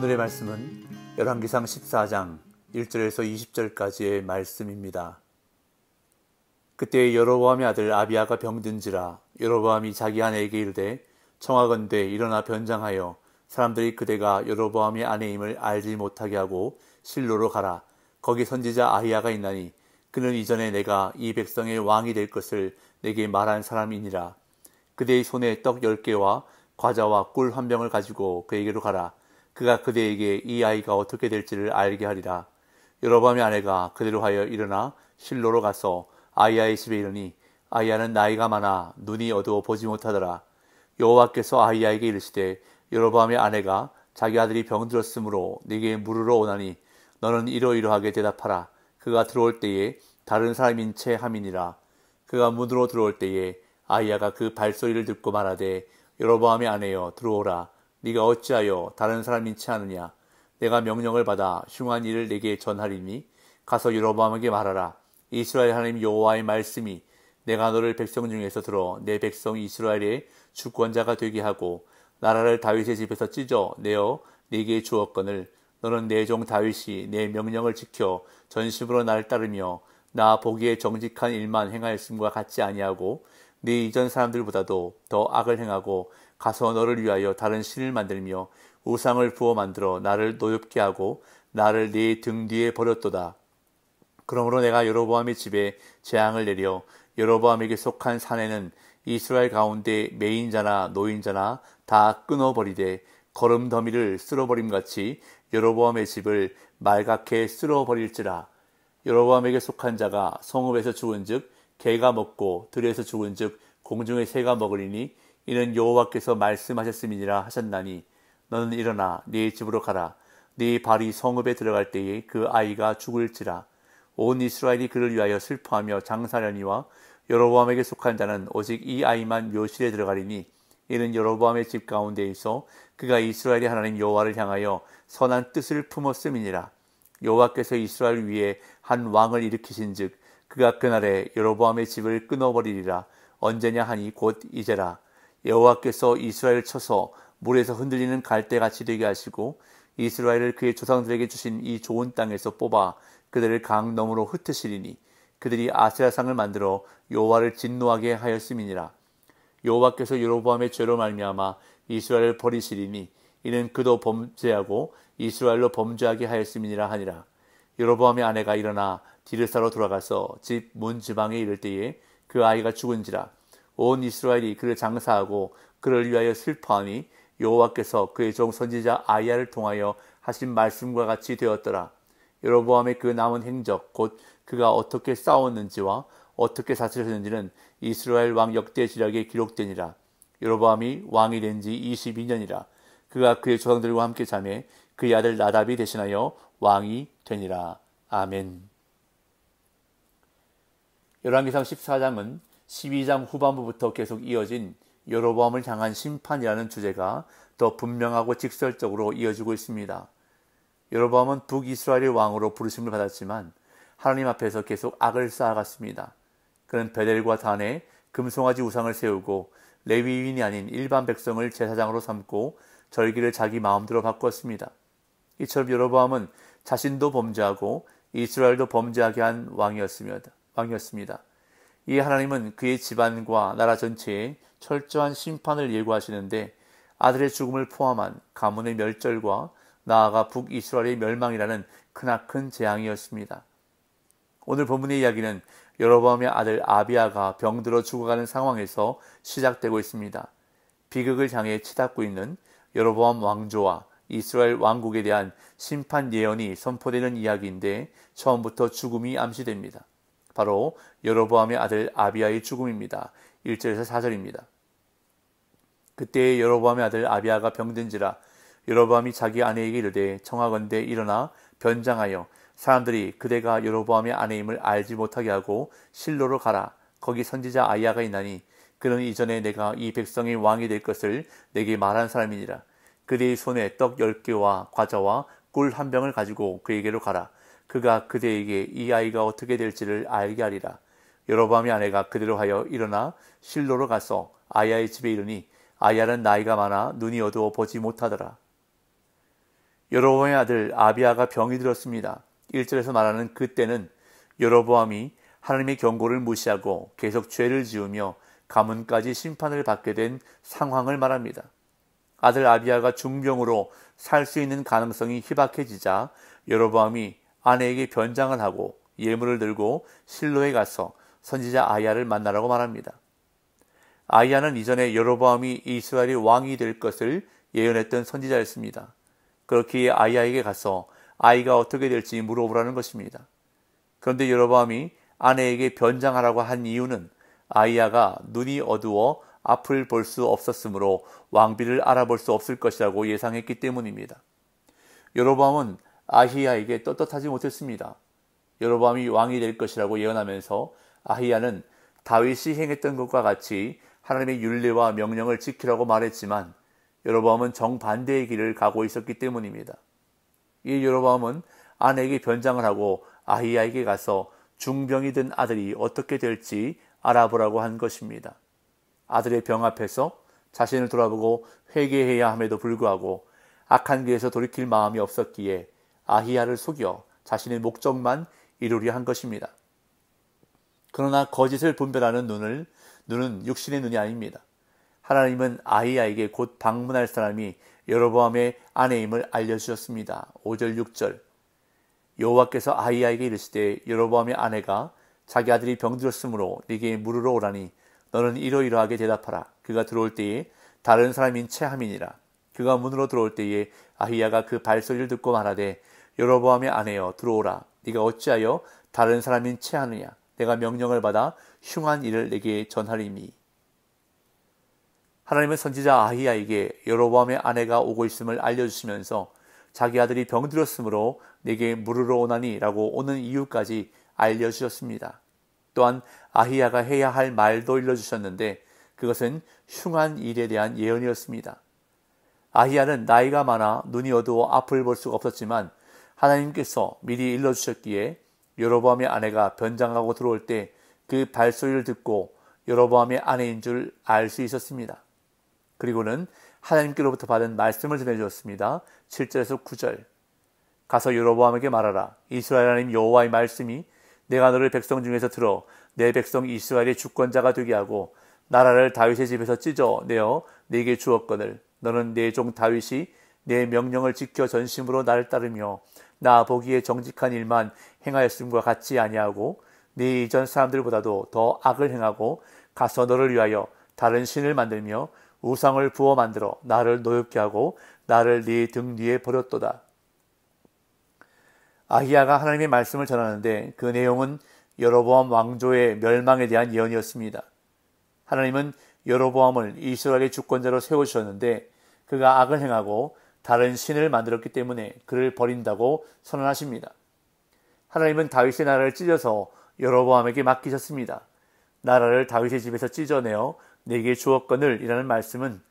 오늘의 말씀은 열왕기상 14장 1절에서 20절까지의 말씀입니다. 그때 여로보암의 아들 아비야가 병든지라. 여로보암이 자기 아내에게 이르되 청하건대 일어나 변장하여 사람들이 그대가 여로보암의 아내임을 알지 못하게 하고 실로로 가라. 거기 선지자 아히야가 있나니 그는 이전에 내가 이 백성의 왕이 될 것을 내게 말한 사람이니라. 그대의 손에 떡 10개와 과자와 꿀 한 병을 가지고 그에게로 가라. 그가 그대에게 이 아이가 어떻게 될지를 알게 하리라. 여로보암의 아내가 그대로 하여 일어나 실로로 가서 아히야의 집에 이르니 아히야는 나이가 많아 눈이 어두워 보지 못하더라. 여호와께서 아히야에게 이르시되 여로보암의 아내가 자기 아들이 병들었으므로 네게 물으러 오나니 너는 이러이러하게 대답하라. 그가 들어올 때에 다른 사람인 채 함이니라. 그가 문으로 들어올 때에 아히야가 그 발소리를 듣고 말하되 여로보암의 아내여 들어오라. 네가 어찌하여 다른 사람인 채 하느냐. 내가 명령을 받아 흉한 일을 내게 전하리니 가서 여로보암에게 말하라. 이스라엘 하나님 여호와의 말씀이 내가 너를 백성 중에서 들어 내 백성 이스라엘의 주권자가 되게 하고 나라를 다윗의 집에서 찢어 내어 네게 주었거늘 너는 내 종 다윗이 내 명령을 지켜 전심으로 나를 따르며 나 보기에 정직한 일만 행하였음과 같지 아니하고 네 이전 사람들보다도 더 악을 행하고 가서 너를 위하여 다른 신을 만들며 우상을 부어 만들어 나를 노엽게 하고 나를 네 등 뒤에 버렸도다. 그러므로 내가 여로보암의 집에 재앙을 내려 여로보암에게 속한 산에는 이스라엘 가운데 매인자나 노인자나 다 끊어버리되 거름더미를 쓸어버림같이 여로보암의 집을 말갛게 쓸어버릴지라. 여로보암에게 속한 자가 성읍에서 죽은즉 개가 먹고 들에서 죽은즉 공중의 새가 먹으리니 이는 여호와께서 말씀하셨음이니라 하셨나니 너는 일어나 네 집으로 가라. 네 발이 성읍에 들어갈 때에 그 아이가 죽을지라. 온 이스라엘이 그를 위하여 슬퍼하며 장사하려니와 여로보암에게 속한 자는 오직 이 아이만 묘실에 들어가리니 이는 여로보암의 집 가운데 있어 그가 이스라엘의 하나님 여호와를 향하여 선한 뜻을 품었음이니라. 여호와께서 이스라엘 위에 한 왕을 일으키신즉 그가 그날에 여로보암의 집을 끊어버리리라. 언제냐 하니 곧 이제라. 여호와께서 이스라엘을 쳐서 물에서 흔들리는 갈대같이 되게 하시고 이스라엘을 그의 조상들에게 주신 이 좋은 땅에서 뽑아 그들을 강 너머로 흩으시리니 그들이 아세라상을 만들어 여호와를 진노하게 하였음이니라. 여호와께서 여로보암의 죄로 말미암아 이스라엘을 버리시리니 이는 그도 범죄하고 이스라엘로 범죄하게 하였음이니라 하니라. 여로보암의 아내가 일어나 디르사로 돌아가서 집 문 지방에 이를 때에 그 아이가 죽은지라. 온 이스라엘이 그를 장사하고 그를 위하여 슬퍼하니 여호와께서 그의 종 선지자 아히야를 통하여 하신 말씀과 같이 되었더라. 여로보암의 그 남은 행적 곧 그가 어떻게 싸웠는지와 어떻게 다스렸는지는 이스라엘 왕 역대 지략에 기록되니라. 여로보암이 왕이 된 지 22년이라. 그가 그의 조상들과 함께 자매 그의 아들 나답이 대신하여 왕이 되니라. 아멘. 열왕기상 14장은 12장 후반부부터 계속 이어진 여로보암을 향한 심판이라는 주제가 더 분명하고 직설적으로 이어지고 있습니다. 여로보암은 북이스라엘의 왕으로 부르심을 받았지만 하나님 앞에서 계속 악을 쌓아갔습니다. 그는 베델과 단에 금송아지 우상을 세우고 레위인이 아닌 일반 백성을 제사장으로 삼고 절기를 자기 마음대로 바꾸었습니다. 이처럼 여로보암은 자신도 범죄하고 이스라엘도 범죄하게 한 왕이었습니다. 이에 하나님은 그의 집안과 나라 전체에 철저한 심판을 예고하시는데 아들의 죽음을 포함한 가문의 멸절과 나아가 북이스라엘의 멸망이라는 크나큰 재앙이었습니다. 오늘 본문의 이야기는 여로보암의 아들 아비야가 병들어 죽어가는 상황에서 시작되고 있습니다. 비극을 향해 치닫고 있는 여로보암 왕조와 이스라엘 왕국에 대한 심판 예언이 선포되는 이야기인데 처음부터 죽음이 암시됩니다. 바로 여로보암의 아들 아비야의 죽음입니다. 1절에서 4절입니다. 그때 여로보암의 아들 아비야가 병든지라. 여로보암이 자기 아내에게 이르되 청하건대 일어나 변장하여 사람들이 그대가 여로보암의 아내임을 알지 못하게 하고 실로로 가라. 거기 선지자 아히야가 있나니 그는 이전에 내가 이 백성의 왕이 될 것을 내게 말한 사람이니라. 그대의 손에 떡 10개와 과자와 꿀 한 병을 가지고 그에게로 가라. 그가 그대에게 이 아이가 어떻게 될지를 알게 하리라. 여로보암의 아내가 그대로 하여 일어나 실로로 가서 아히야의 집에 이르니 아히야는 나이가 많아 눈이 어두워 보지 못하더라. 여로보암의 아들 아비야가 병이 들었습니다. 1절에서 말하는 그때는 여로보암이 하나님의 경고를 무시하고 계속 죄를 지으며 가문까지 심판을 받게 된 상황을 말합니다. 아들 아비야가 중병으로 살 수 있는 가능성이 희박해지자 여로보암이 아내에게 변장을 하고 예물을 들고 실로에 가서 선지자 아히야를 만나라고 말합니다. 아히야는 이전에 여로보암이 이스라엘의 왕이 될 것을 예언했던 선지자였습니다. 그렇기에 아히야에게 가서 아이가 어떻게 될지 물어보라는 것입니다. 그런데 여로보암이 아내에게 변장하라고 한 이유는 아히야가 눈이 어두워 앞을 볼 수 없었으므로 왕비를 알아볼 수 없을 것이라고 예상했기 때문입니다. 여로보암은 아히야에게 떳떳하지 못했습니다. 여로보암이 왕이 될 것이라고 예언하면서 아히야는 다윗이 행했던 것과 같이 하나님의 율례와 명령을 지키라고 말했지만 여로보암은 정반대의 길을 가고 있었기 때문입니다. 이 여로보암은 아내에게 변장을 하고 아히야에게 가서 중병이 든 아들이 어떻게 될지 알아보라고 한 것입니다. 아들의 병 앞에서 자신을 돌아보고 회개해야 함에도 불구하고 악한 길에서 돌이킬 마음이 없었기에 아히야를 속여 자신의 목적만 이루려 한 것입니다. 그러나 거짓을 분별하는 눈은 육신의 눈이 아닙니다. 하나님은 아히야에게 곧 방문할 사람이 여로보암의 아내임을 알려주셨습니다. 5절 6절 여호와께서 아히야에게 이르시되 여로보암의 아내가 자기 아들이 병들었으므로 네게 물으러 오라니 너는 이러이러하게 대답하라. 그가 들어올 때에 다른 사람인 체함이니라. 그가 문으로 들어올 때에 아히야가 그 발소리를 듣고 말하되 여로보암의 아내여 들어오라. 네가 어찌하여 다른 사람인 체하느냐. 내가 명령을 받아 흉한 일을 내게 전하리니. 하나님은 선지자 아히야에게 여로보암의 아내가 오고 있음을 알려주시면서 자기 아들이 병들었으므로 내게 물으러 오나니 라고 오는 이유까지 알려주셨습니다. 또한 아히야가 해야 할 말도 일러주셨는데 그것은 흉한 일에 대한 예언이었습니다. 아히야는 나이가 많아 눈이 어두워 앞을 볼 수가 없었지만 하나님께서 미리 일러주셨기에 여로보암의 아내가 변장하고 들어올 때 그 발소리를 듣고 여로보암의 아내인 줄 알 수 있었습니다. 그리고는 하나님께로부터 받은 말씀을 전해주었습니다. 7절에서 9절 가서 여로보암에게 말하라. 이스라엘 하나님 여호와의 말씀이 내가 너를 백성 중에서 들어 내 백성 이스라엘의 주권자가 되게 하고 나라를 다윗의 집에서 찢어내어 네게 주었거늘 너는 내 종 다윗이 내 명령을 지켜 전심으로 나를 따르며 나 보기에 정직한 일만 행하였음과 같지 아니하고 네 이전 사람들보다도 더 악을 행하고 가서 너를 위하여 다른 신을 만들며 우상을 부어 만들어 나를 노엽게 하고 나를 네 등 뒤에 버렸도다. 아히야가 하나님의 말씀을 전하는데 그 내용은 여로보암 왕조의 멸망에 대한 예언이었습니다. 하나님은 여로보암을 이스라엘의 주권자로 세우셨는데 그가 악을 행하고 다른 신을 만들었기 때문에 그를 버린다고 선언하십니다. 하나님은 다윗의 나라를 찢어서 여로보암에게 맡기셨습니다. 나라를 다윗의 집에서 찢어내어 내게 주었거늘 이라는 말씀은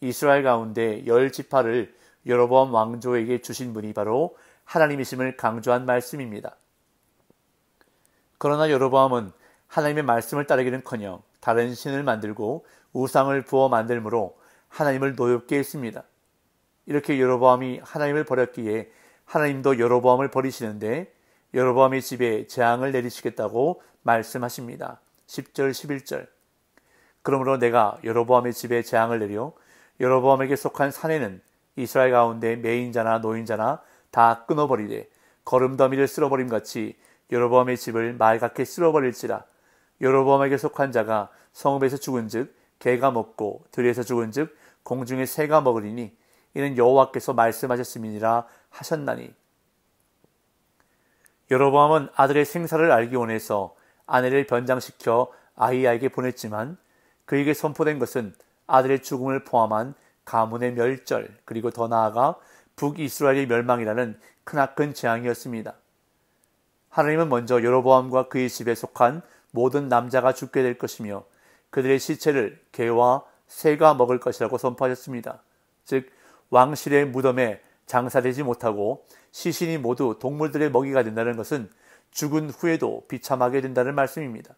이스라엘 가운데 10지파를 여로보암 왕조에게 주신 분이 바로 하나님이심을 강조한 말씀입니다. 그러나 여로보암은 하나님의 말씀을 따르기는커녕 다른 신을 만들고 우상을 부어 만들므로 하나님을 노엽게 했습니다. 이렇게 여로보암이 하나님을 버렸기에 하나님도 여로보암을 버리시는데 여로보암의 집에 재앙을 내리시겠다고 말씀하십니다. 10절 11절 그러므로 내가 여로보암의 집에 재앙을 내려 여로보암에게 속한 사내는 이스라엘 가운데 매인자나 노인자나 다 끊어버리되 거름더미를 쓸어버림같이 여로보암의 집을 말갛게 쓸어버릴지라. 여로보암에게 속한 자가 성읍에서 죽은즉 개가 먹고 들에서 죽은즉 공중의 새가 먹으리니 이는 여호와께서 말씀하셨음이니라 하셨나니. 여로보암은 아들의 생사를 알기 원해서 아내를 변장시켜 아히야에게 보냈지만 그에게 선포된 것은 아들의 죽음을 포함한 가문의 멸절 그리고 더 나아가 북이스라엘의 멸망이라는 크나큰 재앙이었습니다. 하나님은 먼저 여로보암과 그의 집에 속한 모든 남자가 죽게 될 것이며 그들의 시체를 개와 새가 먹을 것이라고 선포하셨습니다. 즉 왕실의 무덤에 장사되지 못하고 시신이 모두 동물들의 먹이가 된다는 것은 죽은 후에도 비참하게 된다는 말씀입니다.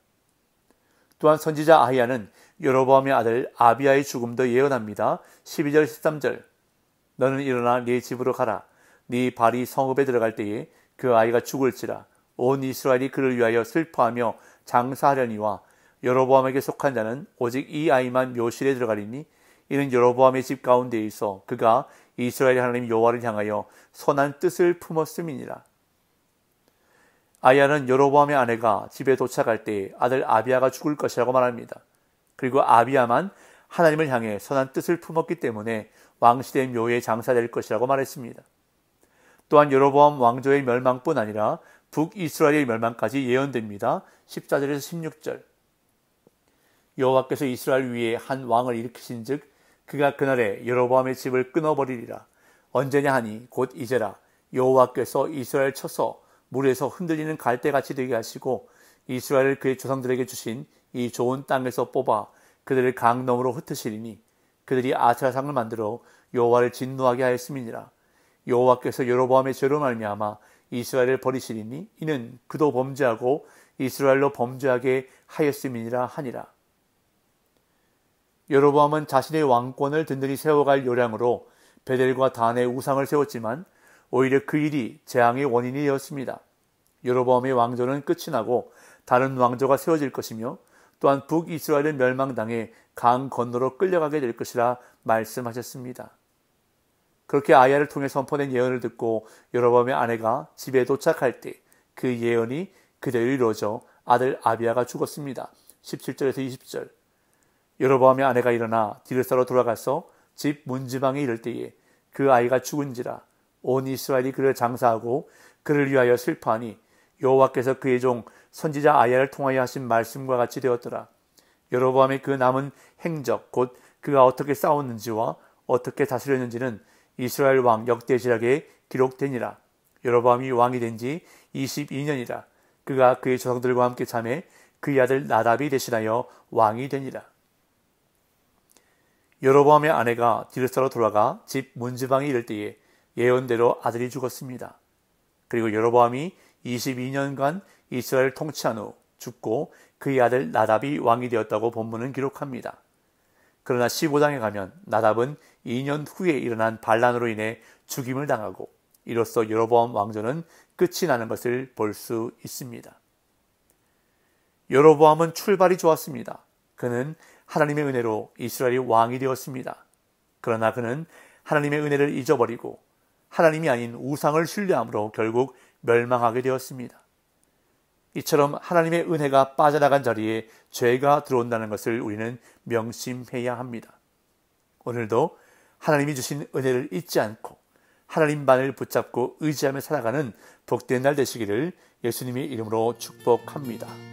또한 선지자 아히야는 여로보암의 아들 아비야의 죽음도 예언합니다. 12절 13절 너는 일어나 네 집으로 가라. 네 발이 성읍에 들어갈 때에 그 아이가 죽을지라. 온 이스라엘이 그를 위하여 슬퍼하며 장사하려니와 여로보암에게 속한 자는 오직 이 아이만 묘실에 들어가리니 이는 여로보암의 집 가운데에 있어 그가 이스라엘 하나님 여호와를 향하여 선한 뜻을 품었음이니라. 아이야는 여로보암의 아내가 집에 도착할 때 아들 아비야가 죽을 것이라고 말합니다. 그리고 아비야만 하나님을 향해 선한 뜻을 품었기 때문에 왕실의 묘에 장사될 것이라고 말했습니다. 또한 여로보암 왕조의 멸망뿐 아니라 북이스라엘의 멸망까지 예언됩니다. 14절에서 16절. 여호와께서 이스라엘 위에 한 왕을 일으키신 즉 그가 그날에 여로보암의 집을 끊어버리리라. 언제냐 하니 곧 이제라. 여호와께서 이스라엘 쳐서 물에서 흔들리는 갈대같이 되게 하시고 이스라엘을 그의 조상들에게 주신 이 좋은 땅에서 뽑아 그들을 강 너머로 흩으시리니 그들이 아세라상을 만들어 여호와를 진노하게 하였음이니라. 여호와께서 여로보암의 죄로 말미암아 이스라엘을 버리시리니 이는 그도 범죄하고 이스라엘로 범죄하게 하였음이니라 하니라. 여로보암은 자신의 왕권을 든든히 세워갈 요량으로 베델과 단의 우상을 세웠지만 오히려 그 일이 재앙의 원인이 되었습니다. 여로보암의 왕조는 끝이 나고 다른 왕조가 세워질 것이며 또한 북이스라엘은 멸망당해 강 건너로 끌려가게 될 것이라 말씀하셨습니다. 그렇게 아이야를 통해 선포된 예언을 듣고 여로보암의 아내가 집에 도착할 때 그 예언이 그대로 이루어져 아들 아비야가 죽었습니다. 17절에서 20절. 여로보암의 아내가 일어나 뒤를 따라 돌아가서 집 문지방에 이를 때에 그 아이가 죽은지라. 온 이스라엘이 그를 장사하고 그를 위하여 슬퍼하니 여호와께서 그의 종 선지자 아이야를 통하여 하신 말씀과 같이 되었더라. 여로보암의 그 남은 행적 곧 그가 어떻게 싸웠는지와 어떻게 다스렸는지는 이스라엘 왕 역대지략에 기록되니라. 여로보암이 왕이 된 지 22년이라. 그가 그의 조상들과 함께 참해 그의 아들 나답이 대신하여 왕이 되니라. 여로보암의 아내가 뒤를 따라 돌아가 집 문지방에 이를 때에 예언대로 아들이 죽었습니다. 그리고 여로보암이 22년간 이스라엘을 통치한 후 죽고 그의 아들 나답이 왕이 되었다고 본문은 기록합니다. 그러나 15장에 가면 나답은 2년 후에 일어난 반란으로 인해 죽임을 당하고 이로써 여로보암 왕조는 끝이 나는 것을 볼 수 있습니다. 여로보암은 출발이 좋았습니다. 그는 하나님의 은혜로 이스라엘이 왕이 되었습니다. 그러나 그는 하나님의 은혜를 잊어버리고 하나님이 아닌 우상을 신뢰함으로 결국 멸망하게 되었습니다. 이처럼 하나님의 은혜가 빠져나간 자리에 죄가 들어온다는 것을 우리는 명심해야 합니다. 오늘도 하나님이 주신 은혜를 잊지 않고 하나님만을 붙잡고 의지하며 살아가는 복된 날 되시기를 예수님의 이름으로 축복합니다.